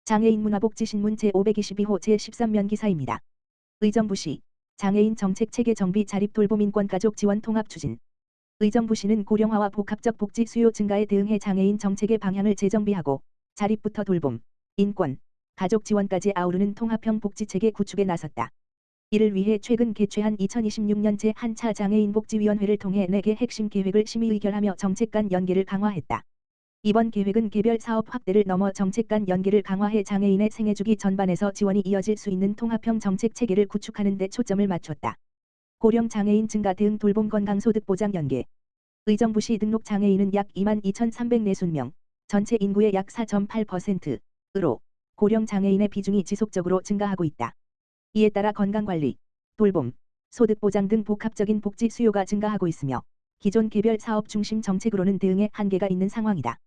장애인 문화복지신문 제522호 제13면 기사입니다. 의정부시 장애인 정책 체계 정비 자립 돌봄 인권 가족 지원 통합 추진. 의정부시는 고령화와 복합적 복지 수요 증가에 대응해 장애인 정책의 방향을 재정비하고 자립부터 돌봄, 인권, 가족 지원까지 아우르는 통합형 복지체계 구축에 나섰다. 이를 위해 최근 개최한 2026년 제1차 장애인복지위원회를 통해 4개 핵심 계획을 심의 의결하며 정책 간 연계를 강화했다. 이번 계획은 개별 사업 확대를 넘어 정책 간 연계를 강화해 장애인의 생애주기 전반에서 지원이 이어질 수 있는 통합형 정책 체계를 구축하는 데 초점을 맞췄다. 고령 장애인 증가 대응 돌봄 건강소득 보장 연계. 의정부시 등록 장애인은 약 22,340명, 전체 인구의 약 4.8%으로 고령 장애인의 비중이 지속적으로 증가하고 있다. 이에 따라 건강관리, 돌봄, 소득 보장 등 복합적인 복지 수요가 증가하고 있으며 기존 개별 사업 중심 정책으로는 대응에 한계가 있는 상황이다.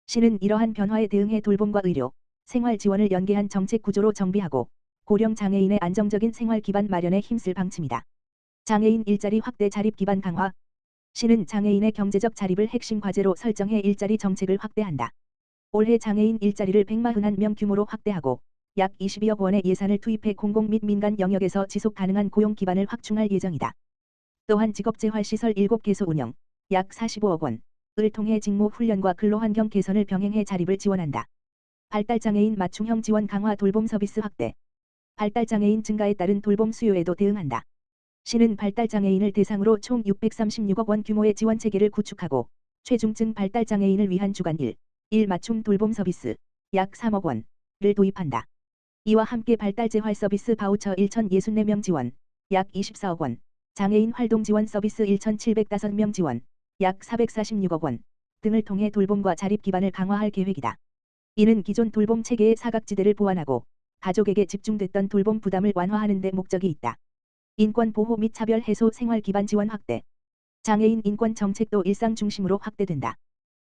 시는 이러한 변화에 대응해 돌봄과 의료, 생활 지원을 연계한 정책 구조로 정비하고 고령 장애인의 안정적인 생활 기반 마련에 힘쓸 방침이다. 장애인 일자리 확대 자립 기반 강화. 시는 장애인의 경제적 자립을 핵심 과제로 설정해 일자리 정책을 확대한다. 올해 장애인 일자리를 141명 규모로 확대하고 약 22억 원의 예산을 투입해 공공 및 민간 영역에서 지속 가능한 고용 기반을 확충할 예정이다. 또한 직업재활시설 7개소 운영, 약 45억 원을 통해 직무 훈련과 근로환경 개선을 병행해 자립을 지원한다. 발달장애인 맞춤형 지원 강화 돌봄 서비스 확대. 발달장애인 증가에 따른 돌봄 수요에도 대응한다. 시는 발달장애인을 대상으로 총 636억 원 규모의 지원 체계를 구축하고 최중증 발달장애인을 위한 주간 1 맞춤 돌봄 서비스 약 3억 원을 도입한다. 이와 함께 발달재활 서비스 바우처 1,064명 지원, 약 24억 원, 장애인 활동 지원 서비스 1,705명 지원, 약 446억 원 등을 통해 돌봄과 자립 기반을 강화할 계획이다. 이는 기존 돌봄 체계의 사각지대를 보완하고 가족에게 집중됐던 돌봄 부담을 완화하는 데 목적이 있다. 인권 보호 및 차별 해소 생활 기반 지원 확대. 장애인 인권 정책도 일상 중심으로 확대된다.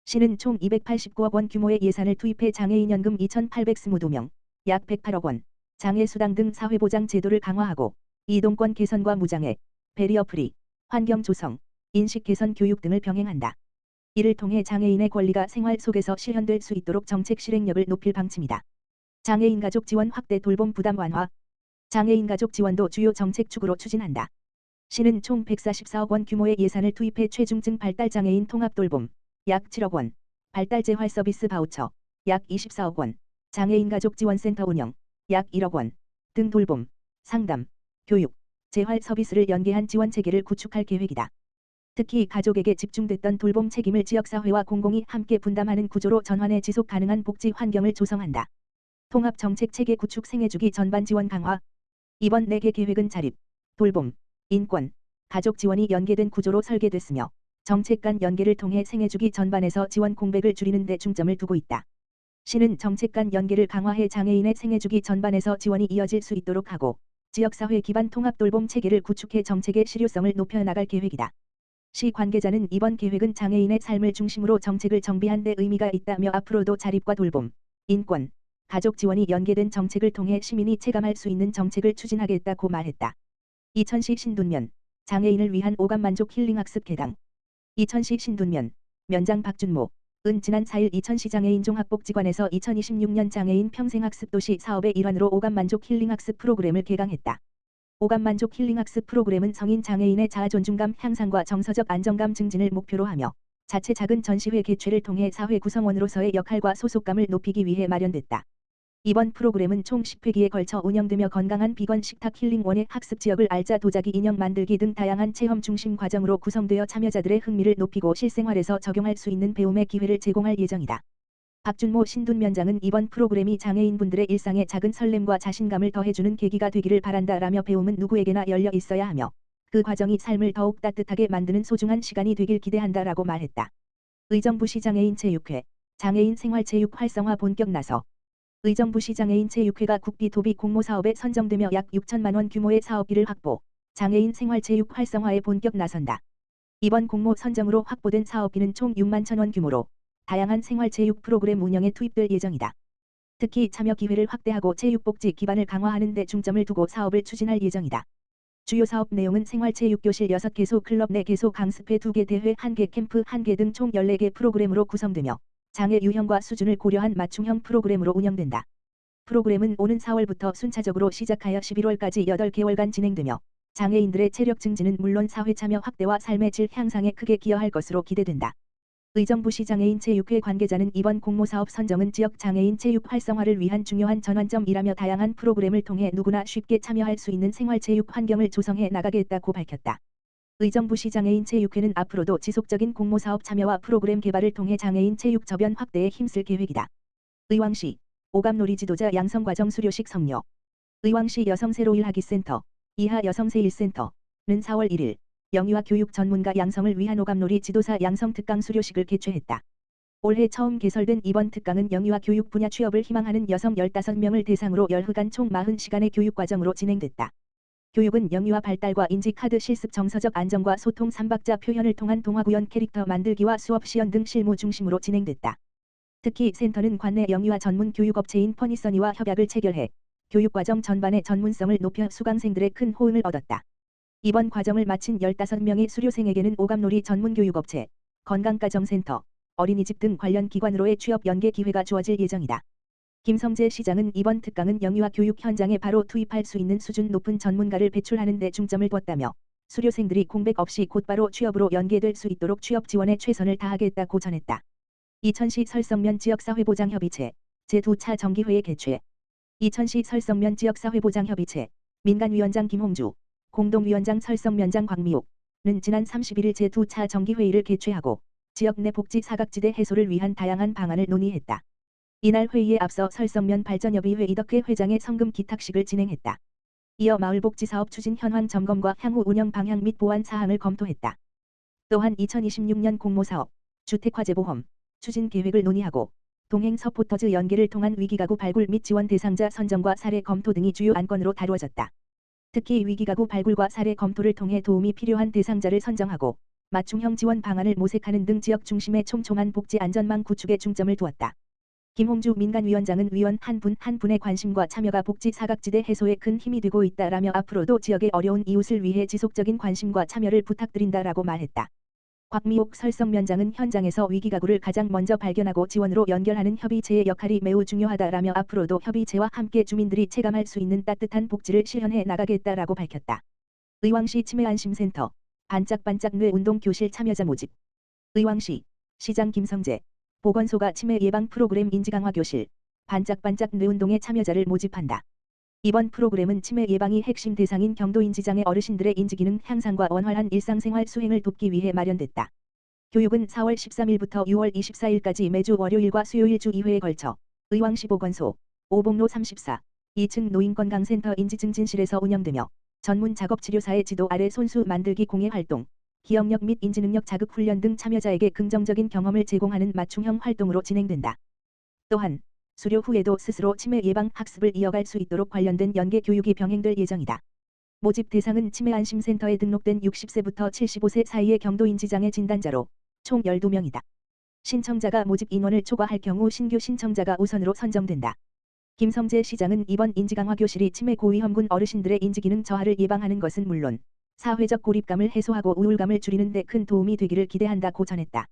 시는 총 289억 원 규모의 예산을 투입해 장애인 연금 2,822명, 약 108억 원, 장애수당 등 사회보장 제도를 강화하고 이동권 개선과 무장애, 배리어 프리, 환경 조성, 인식 개선 교육 등을 병행한다. 이를 통해 장애인의 권리가 생활 속에서 실현될 수 있도록 정책 실행력을 높일 방침이다. 장애인 가족 지원 확대 돌봄 부담 완화. 장애인 가족 지원도 주요 정책 축으로 추진한다. 시는 총 144억 원 규모의 예산을 투입해 최중증 발달장애인 통합 돌봄, 약 7억 원, 발달재활 서비스 바우처, 약 24억 원, 장애인 가족 지원센터 운영, 약 1억 원 등 돌봄, 상담, 교육, 재활 서비스를 연계한 지원 체계를 구축할 계획이다. 특히 가족에게 집중됐던 돌봄 책임을 지역사회와 공공이 함께 분담하는 구조로 전환해 지속 가능한 복지 환경을 조성한다. 통합 정책 체계 구축 생애주기 전반 지원 강화. 이번 4개 계획은 자립, 돌봄, 인권, 가족 지원이 연계된 구조로 설계됐으며 정책 간 연계를 통해 생애주기 전반에서 지원 공백을 줄이는 데 중점을 두고 있다. 시는 정책 간 연계를 강화해 장애인의 생애주기 전반에서 지원이 이어질 수 있도록 하고 지역사회 기반 통합 돌봄 체계를 구축해 정책의 실효성을 높여나갈 계획이다. 시 관계자는 이번 계획은 장애인의 삶을 중심으로 정책을 정비한 데 의미가 있다며 앞으로도 자립과 돌봄, 인권, 가족 지원이 연계된 정책을 통해 시민이 체감할 수 있는 정책을 추진하겠다고 말했다. 이천시 신둔면, 장애인을 위한 오감만족 힐링학습 개당. 이천시 신둔면, 면장 박준모, 은 지난 4일 이천시 장애인 종합복지관에서 2026년 장애인 평생학습도시 사업의 일환으로 오감만족 힐링학습 프로그램을 개강했다. 오감만족 힐링학습 프로그램은 성인 장애인의 자아존중감 향상과 정서적 안정감 증진을 목표로 하며 자체 작은 전시회 개최를 통해 사회 구성원으로서의 역할과 소속감을 높이기 위해 마련됐다. 이번 프로그램은 총 10회기에 걸쳐 운영되며 건강한 비건 식탁 힐링원의 학습 지역을 알짜 도자기 인형 만들기 등 다양한 체험 중심 과정으로 구성되어 참여자들의 흥미를 높이고 실생활에서 적용할 수 있는 배움의 기회를 제공할 예정이다. 박준모 신둔면장은 이번 프로그램이 장애인분들의 일상에 작은 설렘과 자신감을 더해주는 계기가 되기를 바란다라며 배움은 누구에게나 열려 있어야 하며 그 과정이 삶을 더욱 따뜻하게 만드는 소중한 시간이 되길 기대한다라고 말했다. 의정부시 장애인 체육회, 장애인 생활체육 활성화 본격 나서. 의정부시 장애인 체육회가 국비 도비 공모 사업에 선정되며 약 6천만 원 규모의 사업비를 확보, 장애인 생활체육 활성화에 본격 나선다. 이번 공모 선정으로 확보된 사업비는 총 6만 1,000원 규모로 다양한 생활체육 프로그램 운영에 투입될 예정이다. 특히 참여 기회를 확대하고 체육복지 기반을 강화하는 데 중점을 두고 사업을 추진할 예정이다. 주요 사업 내용은 생활체육교실 6개소, 클럽 4개소, 강습회 2개, 대회 1개, 캠프 1개 등 총 14개 프로그램으로 구성되며 장애 유형과 수준을 고려한 맞춤형 프로그램으로 운영된다. 프로그램은 오는 4월부터 순차적으로 시작하여 11월까지 8개월간 진행되며 장애인들의 체력 증진은 물론 사회 참여 확대와 삶의 질 향상에 크게 기여할 것으로 기대된다. 의정부시 장애인 체육회 관계자는 이번 공모사업 선정은 지역 장애인 체육 활성화를 위한 중요한 전환점이라며 다양한 프로그램을 통해 누구나 쉽게 참여할 수 있는 생활체육 환경을 조성해 나가겠다고 밝혔다. 의정부시 장애인 체육회는 앞으로도 지속적인 공모사업 참여와 프로그램 개발을 통해 장애인 체육 저변 확대에 힘쓸 계획이다. 의왕시 오감놀이 지도자 양성과정 수료식 성료. 의왕시 여성세로1학기센터 이하 여성세1센터는 4월 1일 영유아 교육 전문가 양성을 위한 오감놀이 지도사 양성 특강 수료식을 개최했다. 올해 처음 개설된 이번 특강은 영유아 교육 분야 취업을 희망하는 여성 15명을 대상으로 열흘간 총 40시간의 교육 과정으로 진행됐다. 교육은 영유아 발달과 인지 카드 실습 정서적 안정과 소통 3박자 표현을 통한 동화구연 캐릭터 만들기와 수업 시연 등 실무 중심으로 진행됐다. 특히 센터는 관내 영유아 전문 교육업체인 퍼니서니와 협약을 체결해 교육과정 전반의 전문성을 높여 수강생들의 큰 호응을 얻었다. 이번 과정을 마친 15명의 수료생에게는 오감놀이 전문교육업체, 건강가정센터, 어린이집 등 관련 기관으로의 취업 연계 기회가 주어질 예정이다. 김성재 시장은 이번 특강은 영유아 교육 현장에 바로 투입할 수 있는 수준 높은 전문가를 배출하는 데 중점을 뒀다며 수료생들이 공백 없이 곧바로 취업으로 연계될 수 있도록 취업 지원에 최선을 다하겠다고 전했다. 이천시 설성면 지역사회보장협의체 제2차 정기회의 개최. 이천시 설성면 지역사회보장협의체 민간위원장 김홍주, 공동위원장 설성면장 광미옥는 지난 31일 제2차 정기회의를 개최하고 지역 내 복지 사각지대 해소를 위한 다양한 방안을 논의했다. 이날 회의에 앞서 설성면 발전협의회 이덕회 회장의 성금 기탁식을 진행했다. 이어 마을복지사업 추진 현황 점검과 향후 운영 방향 및 보완 사항을 검토했다. 또한 2026년 공모사업, 주택화재보험, 추진 계획을 논의하고 동행 서포터즈 연계를 통한 위기가구 발굴 및 지원 대상자 선정과 사례 검토 등이 주요 안건으로 다루어졌다. 특히 위기가구 발굴과 사례 검토를 통해 도움이 필요한 대상자를 선정하고 맞춤형 지원 방안을 모색하는 등 지역 중심의 촘촘한 복지 안전망 구축에 중점을 두었다. 김홍주 민간위원장은 위원 한 분 한 분의 관심과 참여가 복지 사각지대 해소에 큰 힘이 되고 있다라며 앞으로도 지역의 어려운 이웃을 위해 지속적인 관심과 참여를 부탁드린다라고 말했다. 곽미옥 설성면장은 현장에서 위기가구를 가장 먼저 발견하고 지원으로 연결하는 협의체의 역할이 매우 중요하다라며 앞으로도 협의체와 함께 주민들이 체감할 수 있는 따뜻한 복지를 실현해 나가겠다라고 밝혔다. 의왕시 치매안심센터 반짝반짝 뇌운동교실 참여자 모집. 의왕시 시장 김성재 보건소가 치매 예방 프로그램 인지강화 교실 반짝반짝 뇌운동에 참여자를 모집한다. 이번 프로그램은 치매 예방이 핵심 대상인 경도인지장애 어르신들의 인지기능 향상과 원활한 일상생활 수행을 돕기 위해 마련됐다. 교육은 4월 13일부터 6월 24일까지 매주 월요일과 수요일 주 2회에 걸쳐 의왕시 보건소, 오봉로 34, 2층 노인건강센터 인지증진실에서 운영되며 전문 작업치료사의 지도 아래 손수 만들기 공예 활동, 기억력 및 인지능력 자극 훈련 등 참여자에게 긍정적인 경험을 제공하는 맞춤형 활동으로 진행된다. 또한 수료 후에도 스스로 치매 예방 학습을 이어갈 수 있도록 관련된 연계 교육이 병행될 예정이다. 모집 대상은 치매안심센터에 등록된 60세부터 75세 사이의 경도인지장애 진단자로 총 12명이다. 신청자가 모집 인원을 초과할 경우 신규 신청자가 우선으로 선정된다. 김성재 시장은 이번 인지강화 교실이 치매 고위험군 어르신들의 인지기능 저하를 예방하는 것은 물론 사회적 고립감을 해소하고 우울감을 줄이는 데 큰 도움이 되기를 기대한다고 전했다.